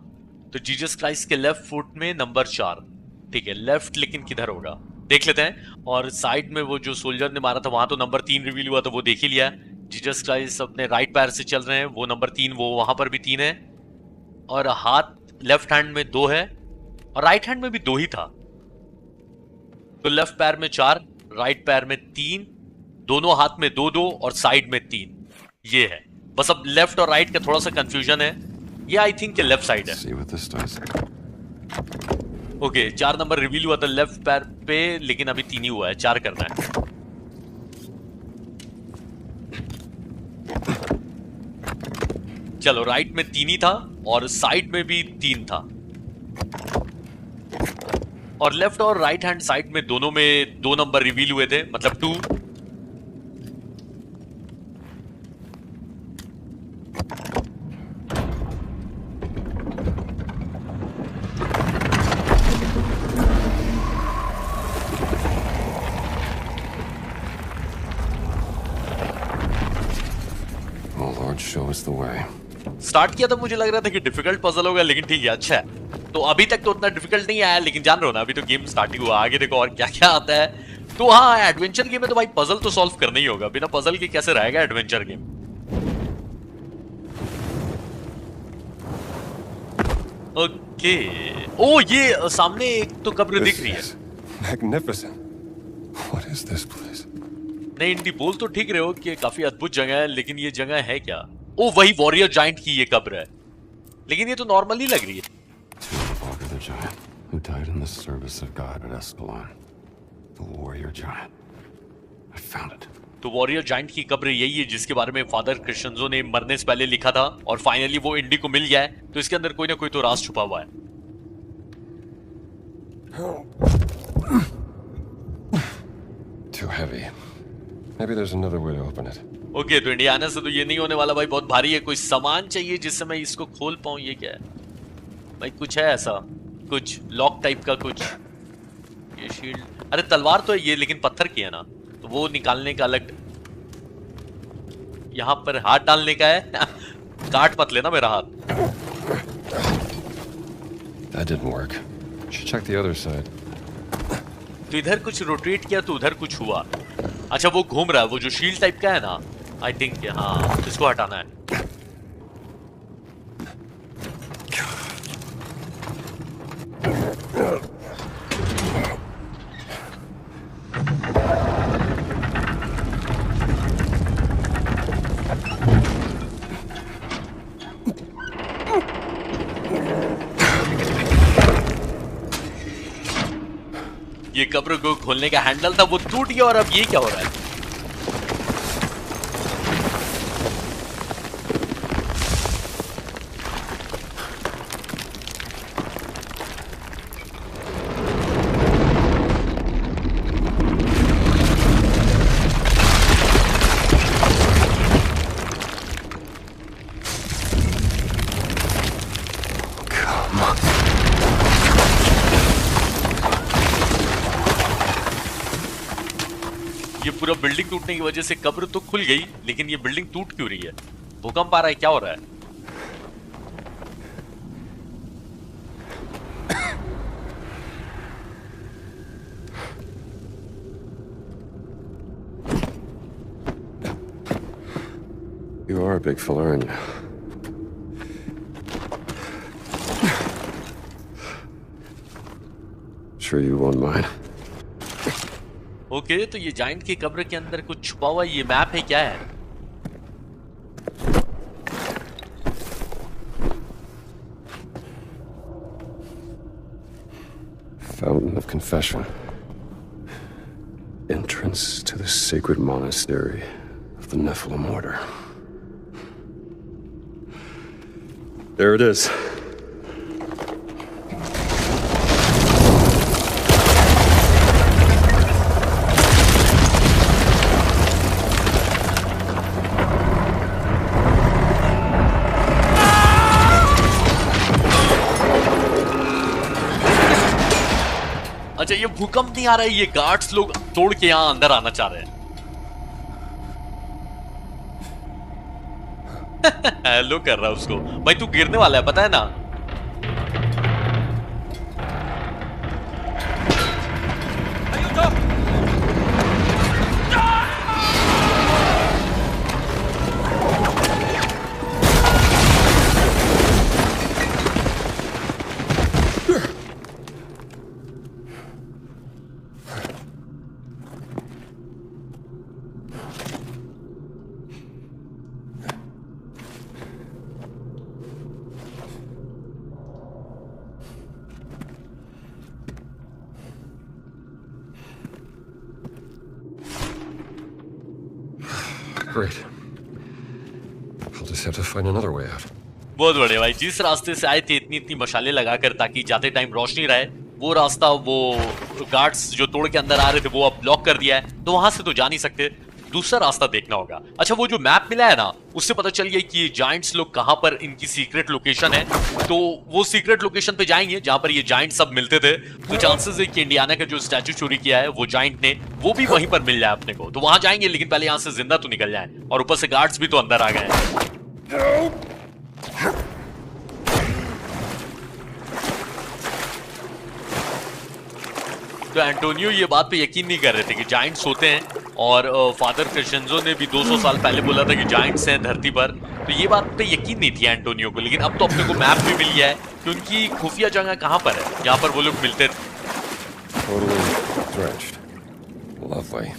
तो जीसस क्राइस्ट के लेफ्ट फुट में नंबर 4, ठीक है। लेफ्ट लेकिन किधर होगा देख लेते हैं। और साइड में वो जो सोल्जर ने मारा था वहां तो नंबर 3 रिवील हुआ, तो वो देख ही लिया। जीसस क्राइस्ट अपने राइट पैर से चल रहे हैं, वो नंबर 3, वो वहां पर भी 3 है। और हाथ लेफ्ट हैंड में 2 है और राइट हैंड में भी 2 ही था। तो लेफ्ट पैर में 4, राइट पैर में 3, दोनों हाथ में 2-2 और साइड में 3, ये है। बस अब लेफ्ट और राइट का थोड़ा सा कंफ्यूजन है। ये आई थिंक लेफ्ट साइड है। ओके, 4 नंबर रिवील हुआ था लेफ्ट पैर पे, लेकिन अभी 3 ही हुआ है, 4 करना है। चलो राइट में 3 ही था और साइड में भी 3 था, और लेफ्ट और राइट हैंड साइड में दोनों में 2 नंबर रिवील हुए थे, मतलब 2। Oh Lord, show us the way. Start किया तो मुझे लग रहा था कि डिफिकल्ट पजल होगा, लेकिन ठीक है, अच्छा है। तो अभी तक तो उतना डिफिकल्ट नहीं आया, लेकिन जान रहे हो ना, अभी तो गेम स्टार्ट ही हुआ, आगे देखो और क्या क्या आता है। तो हाँ, एडवेंचर गेम में तो भाई पजल तो सॉल्व करना ही होगा, बिना पजल के कैसे रहेगा एडवेंचर गेम। ओके, ओ ये सामने एक तो कब्र दिख रही है। Magnificent. What is this place? नहीं, इंडी बोल तो ठीक रहे हो कि काफी अद्भुत जगह है, लेकिन ये जगह है क्या? ओ वही वॉरियर जाइंट की ये कब्र है, लेकिन ये तो नॉर्मल ही लग रही है। Walker the Giant, who died in the service of God at Escalon. The warrior giant. I found it. तो वॉरियर जाइंट की कब्र यही है जिसके बारे में फादर क्रिश्चियंजो ने मरने से पहले लिखा था, और फाइनली वो इंडी को मिल गया है। तो इसके अंदर कोई ना कोई तो राज छुपा हुआ है। Too heavy. Maybe there's another way to open it. Okay, तो इंडियाना से तो ये नहीं होने वाला भाई, बहुत भारी है। कोई सामान चाहिए जिससे मैं इसको खोल पाऊं। ये क्या है भाई? कुछ है ऐसा, कुछ लॉक टाइप का कुछ। ये शील्ड, अरे तलवार तो है ये, लेकिन पत्थर की है ना, तो वो निकालने का अलग। यहाँ पर हाथ डालने का है। काट मत लेना मेरा हाथ। That didn't work. Should check the other side. तो इधर कुछ रोटेट किया तो उधर कुछ हुआ। अच्छा, वो घूम रहा है, वो जो शील्ड टाइप का है ना, आई थिंक हाँ, इसको हटाना है। ये कब्र को खोलने का हैंडल था, वो टूट गया, और अब ये क्या हो रहा है? ये पूरा बिल्डिंग टूटने की वजह से कब्र तो खुल गई, लेकिन ये बिल्डिंग टूट क्यों रही है? भूकंप आ रहा है, क्या हो रहा है? You are a big fella, aren't you? Sure you won't mind? Okay, तो ये जाइंट की कब्र के अंदर कुछ छुपा हुआ, ये मैप है, क्या है? Fountain of Confession. Entrance to the sacred monastery of the Nephilim Order. There it is. अच्छा, ये भूकंप नहीं आ रहा है, ये गार्ड्स लोग तोड़ के यहां अंदर आना चाह रहे हैं। हेलो कर रहा है उसको। भाई तू गिरने वाला है, पता है ना? Great. I'll just have to find another way out. बहुत बढ़िया भाई, जिस रास्ते से आए थे इतनी मशाले लगाकर ताकि जाते टाइम रोशनी रहे, वो रास्ता वो गार्ड्स जो तोड़ के अंदर आ रहे थे वो अब ब्लॉक कर दिया है, तो वहां से तो जा नहीं सकते, दूसरा रास्ता देखना होगा। अच्छा, वो जो मैप मिला है ना, उससे पता चल गया कि ये जायंट्स लोग कहां पर इनकी सीक्रेट लोकेशन है, तो वो सीक्रेट लोकेशन पे जाएंगे जहां पर ये जायंट सब मिलते थे। तो चांसेस है कि इंडियाना का जो स्टैचू चोरी किया है वो जायंट ने, वो भी वहीं पर मिल जाए अपने को, तो वहां जाएंगे, लेकिन पहले यहां से जिंदा तो निकल जाए, और ऊपर से गार्ड्स भी तो अंदर आ गए हैं। तो एंटोनियो ये बात पे यकीन नहीं कर रहे थे कि जायंट्स होते हैं, और फादर क्रेशेंजो ने भी 200 साल पहले बोला था कि जायंट्स हैं धरती पर, तो ये बात पे यकीन नहीं थी एंटोनियो को। लेकिन अब तो अपने को मैप भी मिल गया है कि उनकी खुफिया जगह कहाँ पर है जहाँ पर वो लोग मिलते थे। Totally drenched. Lovely.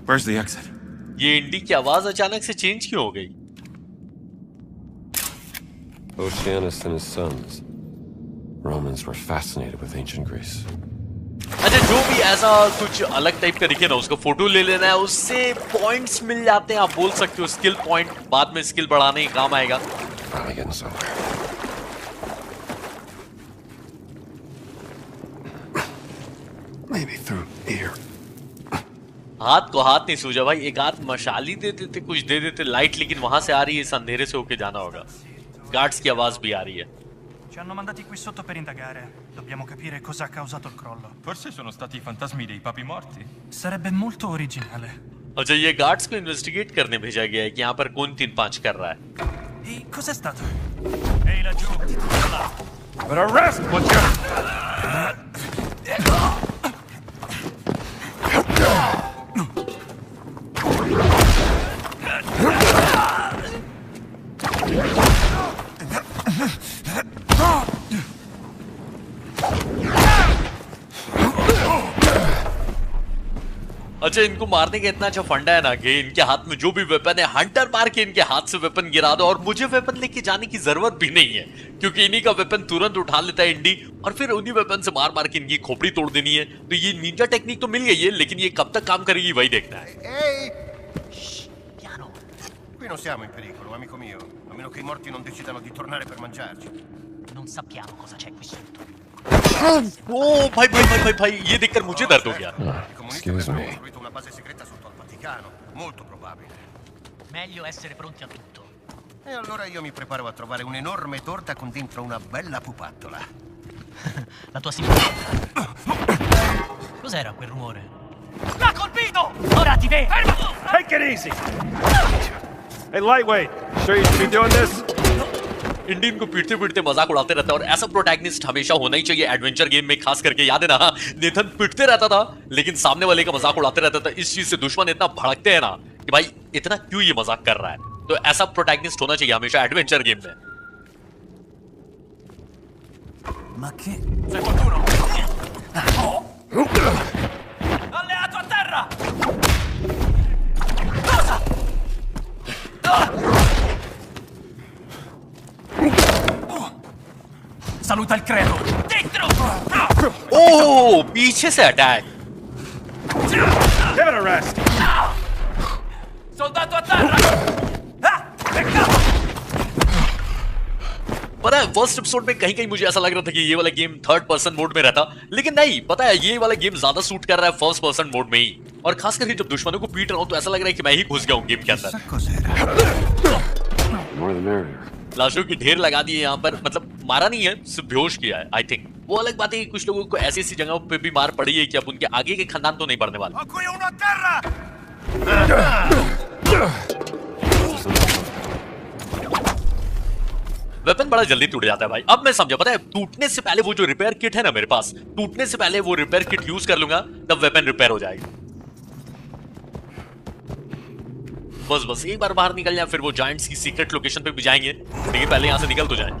Where's the exit? ये इंडी की आवाज अचानक से चेंज क्यों हो गई? Oceanus and his sons. Romans were fascinated with ancient Greece. अच्छा, जो भी ऐसा कुछ अलग टाइप का दिखे ना, उसका फोटो ले लेना है, उससे पॉइंट्स मिल जाते हैं, आप बोल सकते हो स्किल पॉइंट, बाद में स्किल बढ़ाने के काम आएगा। Finally getting somewhere. Maybe through here. हाथ को हाथ नहीं सूझा भाई, एक हाथ मशाली दे देते, कुछ दे देते लाइट, लेकिन वहां से आ रही है, इस अंधेरे से होके जाना होगा। गार्ड्स की आवाज भी आ रही है। Ci hanno mandati qui sotto per indagare. Dobbiamo capire cosa ha causato il crollo. Forse sono stati i fantasmi dei papi morti. Sarebbe molto originale. अच्छा, ये गार्ड्स को इन्वेस्टिगेट करने भेजा गया है कि यहाँ पर कौन 3-5 कर रहा है। E cos'è stato? Ehi laggiù! But arrest, butcher! अच्छा, इनको मारने का इतना अच्छा फंडा है ना कि इनके हाथ में जो भी वेपन है, हंटर मार के इनके हाथ से वेपन गिरा दो, और मुझे वेपन लेके जाने की जरूरत भी नहीं है, क्योंकि इन्हीं का वेपन तुरंत उठा लेता है इंडी, और फिर उन्हीं वेपन से मार मार के इनकी खोपड़ी तोड़ देनी है। तो ये निंजा टेक्निक तो मिल गई है, लेकिन ये कब तक काम करेगी वही देखना है। Ehi! Piano. Qui non siamo in pericolo, amico mio. A meno che i morti non decidano di tornare per mangiarci. Non sappiamo cosa c'è qui sotto. ओ भाई भाई भाई भाई भाई, ये देखकर मुझे दर्द हो गया। I comunisti Excuse avrebbero me. costruito una base segreta sotto al Vaticano. Molto probabile. Meglio essere pronti a tutto. E allora io mi preparo a trovare un'enorme torta con dentro una bella pupattola. La tua simpatia. Cos'era quel rumore? L'ha colpito! Ora ti vedo! Fermo! Take it easy! Hey, lightweight, sure you should be doing this? Indian को पीटते पीटते मजाक उड़ाते रहता है, और ऐसा protagonist हमेशा होना ही चाहिए एडवेंचर गेम में, खास करके। याद है ना, नेथन पीटते रहता था लेकिन सामने वाले का मजाक उड़ाते रहता था। इस चीज से दुश्मन इतना भड़कते हैं ना कि भाई इतना क्यों ये मजाक कर रहा है, तो ऐसा प्रोटैगनिस्ट होना चाहिए हमेशा एडवेंचर गेम में। Ma che... C'è qualcuno? Alleato a terra! Cosa? Saluta il credo! Dentro! ओ पीछे से attack. Give it a rest! Soldato a terra! Ah! Peccato! पता है, फर्स्ट एपिसोड में कहीं कहीं मुझे ऐसा लग रहा था कि ये वाला गेम थर्ड पर्सन मोड में रहता, लेकिन नहीं, पता है ये वाला गेम ज्यादा सूट कर रहा है फर्स्ट पर्सन मोड में ही। और खास करके जब दुश्मनों को पीट रहा हूं तो ऐसा लग रहा है कि मैं ही घुस गया हूं गेम के अंदर। More the merrier. लाशों की ढेर लगा दी है यहाँ पर, मतलब मारा नहीं है, सिर्फ बेहोश किया है आई थिंक। वो अलग बात है कि कुछ लोगों को ऐसी ऐसी जगहों पे भी मार पड़ी है कि अब उनके आगे के खानदान तो नहीं बढ़ने वाले। Ho qui uno a terra! Weapon बड़ा जल्दी टूट जाता है भाई। अब मैं समझा, पता है, टूटने से पहले वो जो रिपेयर किट है ना मेरे पास, टूटने से पहले वो रिपेयर किट यूज कर लूंगा, तब वेपन रिपेयर हो जाएगा। बस बस एक बार बाहर निकल जाए, फिर वो जायंट्स की सीक्रेट लोकेशन पे भी जाएंगे, लेकिन पहले यहां से निकल तो जाए।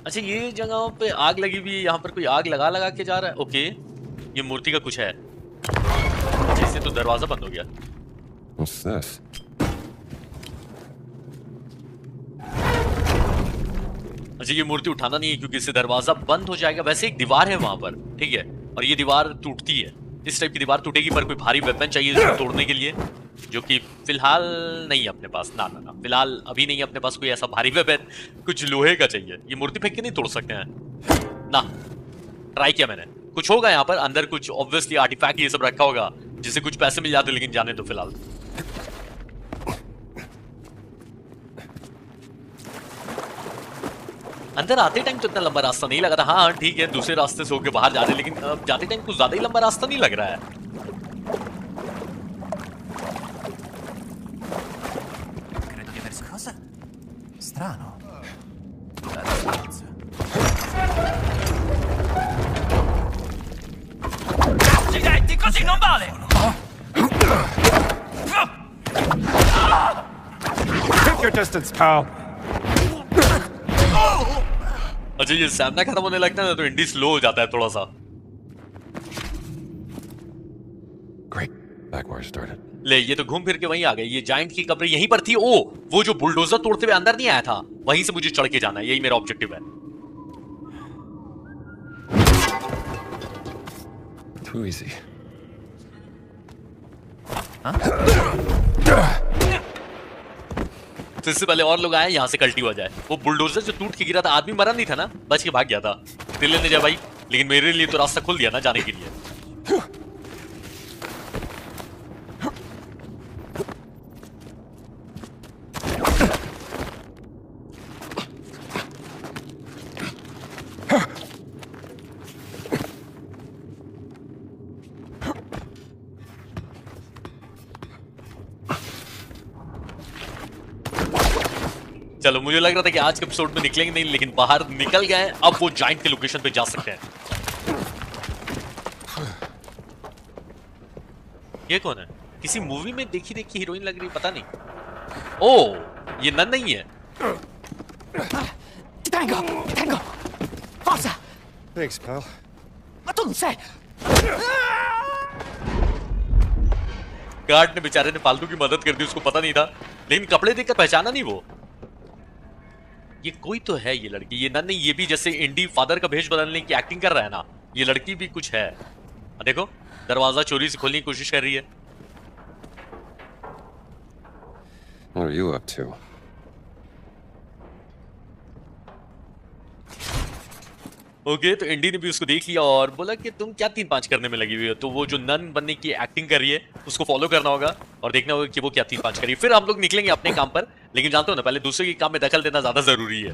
अच्छा, ये जगह पे आग लगी हुई है, यहाँ पर कोई आग लगा लगा के जा रहा है। ओके, ये मूर्ति का कुछ है। अच्छा, इससे तो दरवाजा बंद हो गया। What's this? अच्छा ये मूर्ति उठाना नहीं है क्योंकि इससे दरवाजा बंद हो जाएगा। वैसे एक दीवार है वहां पर, ठीक है, और ये दीवार टूटती है। इस टाइप की दीवार टूटेगी पर कोई भारी वेपन चाहिए इसको तोड़ने के लिए, जो कि फिलहाल नहीं है अपने पास। ना ना ना, फिलहाल अभी नहीं है अपने पास कोई ऐसा भारी वेपन। कुछ लोहे का चाहिए। ये मूर्ति फेंक के नहीं तोड़ सकते हैं ना। ट्राई किया मैंने, कुछ होगा यहाँ पर अंदर, कुछ ऑब्वियसली आर्टिफैक्ट ये सब रखा होगा जिससे कुछ पैसे मिल जाते, लेकिन जाने दो फिलहाल। अंदर आते टाइम तो इतना लंबा रास्ता नहीं लगा था। हाँ ठीक है, दूसरे रास्ते से होकर बाहर जाने, लेकिन जाते टाइम कुछ ज्यादा ही लंबा रास्ता नहीं लग रहा है। Credo di aver cosa? Strano. Accidenti, così non vale! Keep your distance, pal. अच्छा ये स्टैमिना खत्म होने लगता है ना तो इंडी स्लो हो जाता है थोड़ा सा। Great. Back where I started. ले ये तो घूम फिर के वहीं आ गए। ये जायंट की कब्र यहीं पर थी। ओ वो जो बुलडोजर तोड़ते हुए अंदर नहीं आया था, वहीं से मुझे चढ़ के जाना है। यही मेरा ऑब्जेक्टिव है। Too easy. तो इससे पहले और लोग आए, यहाँ से कल्टी हो जाए। वो बुलडोजर जो टूट के गिरा था, आदमी मरा नहीं था ना, बच के भाग गया था। दिल लेने जा भाई, लेकिन मेरे लिए तो रास्ता खुल दिया ना जाने के लिए। चलो मुझे लग रहा था कि आज के एपिसोड में निकलेंगे नहीं, लेकिन बाहर निकल गए। अब वो जायंट के लोकेशन पे जा सकते हैं। ये कौन है? किसी मूवी में देखी देखी हीरोइन लग रही, पता नहीं। ओ ये नन नहीं है। Ti tengo! Forza! Thanks, pal. Ma tu non sei... guard ने बेचारे ने फालतू की मदद कर दी, उसको पता नहीं था, लेकिन कपड़े देखकर पहचाना नहीं वो। ये कोई तो है ये लड़की, ये नन नहीं। ये भी जैसे इंडी फादर का भेष बदलने की एक्टिंग कर रहा है ना, ये लड़की भी कुछ है। देखो दरवाजा चोरी से खोलने की कोशिश कर रही है। What are you up to? Okay तो इंडी ने भी उसको देख लिया और बोला कि तुम क्या 3-5 करने में लगी हुई हो। तो वो जो नन बनने की एक्टिंग कर रही है उसको फॉलो करना होगा और देखना होगा कि वो क्या 3-5 कर रही है। फिर हम लोग निकलेंगे अपने काम पर, लेकिन जानते हो ना पहले दूसरे के काम में दखल देना ज्यादा जरूरी है।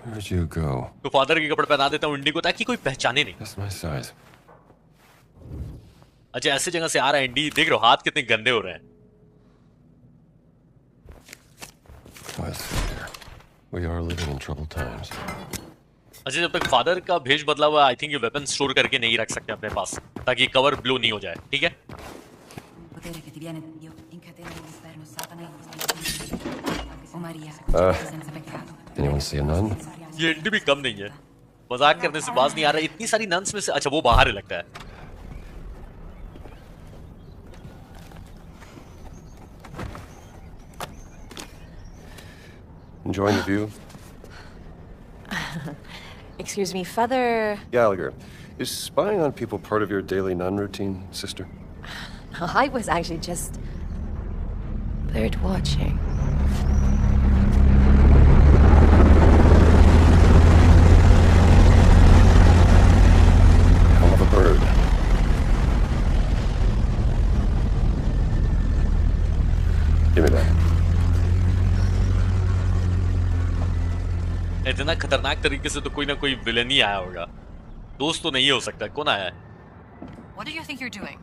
Where'd you go? तो फादर के कपड़े पहना देता हूँ इंडी को ताकि कोई पहचाने नहीं। That's my size. अच्छा ऐसे जगह से आ रहा है इंडी, देख रहे हो हाथ कितने गंदे हो रहे हैं। We are living in troubled times. अच्छा जब तक फादर का भेष बदला हुआ, आई थिंक ये वेपन स्टोर करके नहीं रख सकते अपने पास, ताकि कवर ब्लो नहीं हो जाए। ठीक है Anyone see a nun? ये इंडी भी कम नहीं है, मजाक करने से बाज नहीं आ रहा। इतनी सारी नन्स में से अच्छा वो बाहर है लगता है। Enjoying the view? Excuse me, Father... Gallagher, is spying on people part of your daily nun routine, sister? I was actually just... bird watching. Hell of a bird. Give me that. इतना खतरनाक तरीके से तो कोई ना कोई villain ही आया होगा। दोस्त तो नहीं हो सकता। कौन आया है? What do you think you're doing?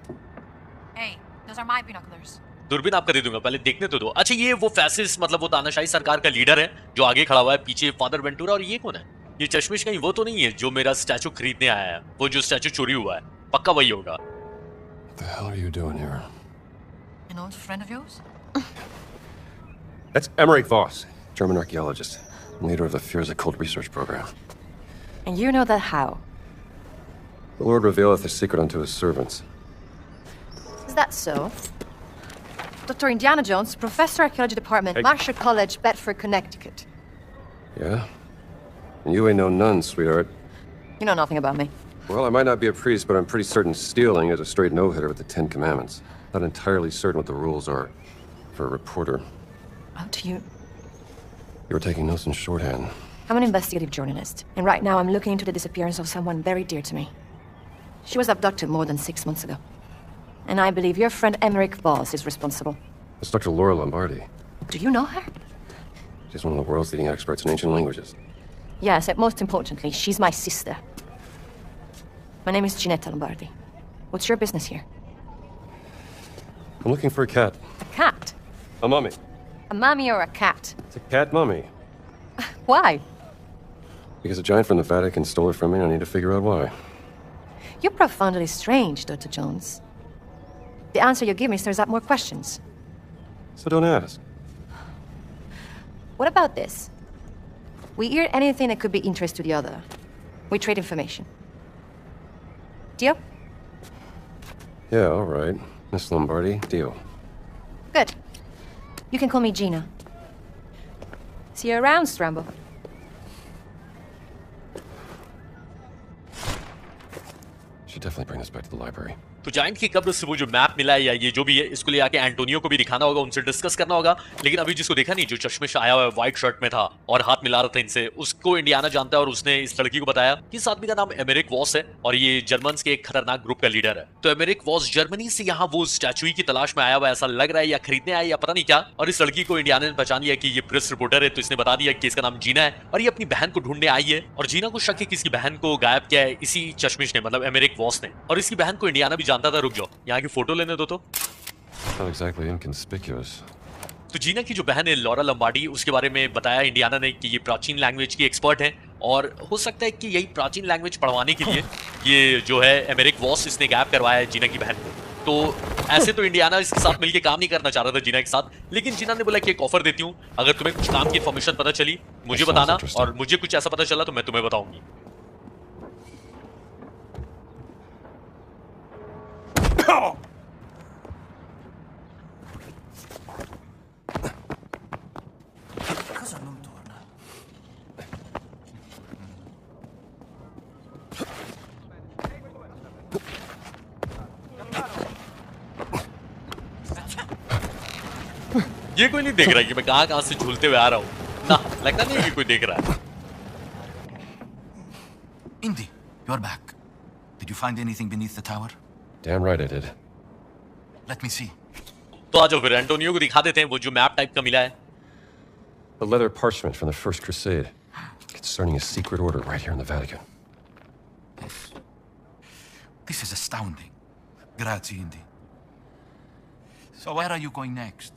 Hey, those are my binoculars. दूरबीन आपका दे दूंगा, पहले देखने तो दो। अच्छा ये वो फैसिस्ट मतलब वो तानाशाही सरकार का लीडर है जो आगे खड़ा हुआ है, पीछे फादर वेंटूरा। और ये कौन है? ये चश्मिश कहीं वो तो नहीं है जो मेरा स्टैचू खरीदने आया है? वो जो स्टैचू चोरी हुआ है पक्का वही होगा। What the hell are you doing here? An old friend of yours? That's Emmerich Voss, German archaeologist, leader of the Fears Occult research program. And you know that how? The Lord revealeth his secret unto his servants. Is that so? Dr. Indiana Jones, Professor Archaeology Department, Hey. Marshall College, Bedford, Connecticut. Yeah? And you ain't no nun, sweetheart. You know nothing about me. Well, I might not be a priest, but I'm pretty certain stealing is a straight no-hitter with the Ten Commandments. Not entirely certain what the rules are for a reporter. How do you... You were taking notes in shorthand. I'm an investigative journalist, and right now I'm looking into the disappearance of someone very dear to me. She was abducted more than 6 months ago. And I believe your friend Emmerich Voss is responsible. It's Dr. Laura Lombardi. Do you know her? She's one of the world's leading experts in ancient languages. Yes, and most importantly, she's my sister. My name is Ginetta Lombardi. What's your business here? I'm looking for a cat. A cat? A mummy. A mummy or a cat? It's a cat mummy. Why? Because a giant from the Vatican stole her from me, and I need to figure out why. You're profoundly strange, Dr. Jones. The answer you give me stirs up more questions. So don't ask. What about this? We hear anything that could be interest to the other. We trade information. Deal? Yeah, all right. Miss Lombardi, deal. Good. You can call me Gina. See you around, Strambo. Should definitely bring this back to the library. तो giant की कब्र से वो जो map मिला है या ये जो भी है इसको ले आके एंटोनियो को भी दिखाना होगा, उनसे डिस्कस करना होगा। लेकिन अभी जिसको देखा नहीं, जो चश्मे से आया हुआ है, व्हाइट शर्ट में था और हाथ मिला रहा था इनसे, उसको इंडियाना जानता है और उसने इस लड़की को बताया कि इस आदमी का नाम एमेरिक वॉस है और ये जर्मन्स के एक खतरनाक ग्रुप का लीडर है। तो एमेरिक वॉस जर्मनी से यहाँ वो स्टैचू की तलाश में आया हुआ ऐसा लग रहा है, या खरीदने आया या पता नहीं क्या। और इस लड़की को इंडियाना ने पहचान लिया कि ये प्रेस रिपोर्टर है, तो इसने बता दिया कि इसका नाम जीना है और ये अपनी बहन को ढूंढने आई है। और जीना को शक है कि इसकी बहन को गायब किया है इसी चश्मिश ने, मतलब एमेरिक वॉस ने। और इसकी बहन को इंडियाना भी जानता था। रुक जाओ, यहाँ की फोटो लेने दो। तो Not exactly inconspicuous. तो जीना की जो बहन है लॉरा लंबार्डी, उसके बारे में बताया इंडियाना ने कि ये प्राचीन लैंग्वेज की एक्सपर्ट है और हो सकता है कि यही प्राचीन लैंग्वेज पढ़वाने के लिए ये जो है एमेरिक वॉस इसने गायब करवाया है जीना की बहन को। तो ऐसे तो इंडियाना इसके साथ मिलकर काम नहीं करना चाह रहा था जीना के साथ, लेकिन जीना ने बोला कि एक ऑफर देती हूँ, अगर तुम्हें कुछ काम की इन्फॉर्मेशन पता चली मुझे बताना, और मुझे कुछ ऐसा पता चला तो मैं तुम्हें बताऊंगी। Cosa non torna? ये कोई नहीं देख रहा है कि मैं कहां से झूलते हुए आ रहा हूं ना, लगता नहीं है कि कोई देख रहा है। Indy, you're back. Did you find anything beneath the tower? Damn right I did. Let me see. तो आज फिर एंटोनियो को दिखा देते हैं वो जो मैप टाइप का मिला है। The leather parchment from the First Crusade concerning a secret order right here in the Vatican. This is astounding. Grazie, Indy. So where are you going next?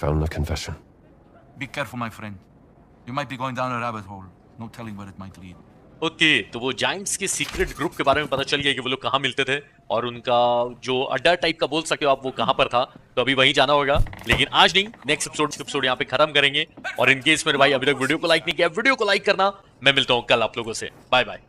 Found the confession. Be careful, my friend. You might be going down a rabbit hole. No telling where it might lead. Okay, तो वो giants के secret group के बारे में पता चल गया कि वो लोग कहाँ मिलते थे और उनका जो अड्डा टाइप का बोल सकते हो आप वो कहाँ पर था। तो अभी वहीं जाना होगा, लेकिन आज नहीं, नेक्स्ट एपिसोड यहाँ पे खत्म करेंगे। और इन केस मेरे भाई अभी तक वीडियो को लाइक नहीं किया, वीडियो को लाइक करना। मैं मिलता हूँ कल आप लोगों से। Bye bye.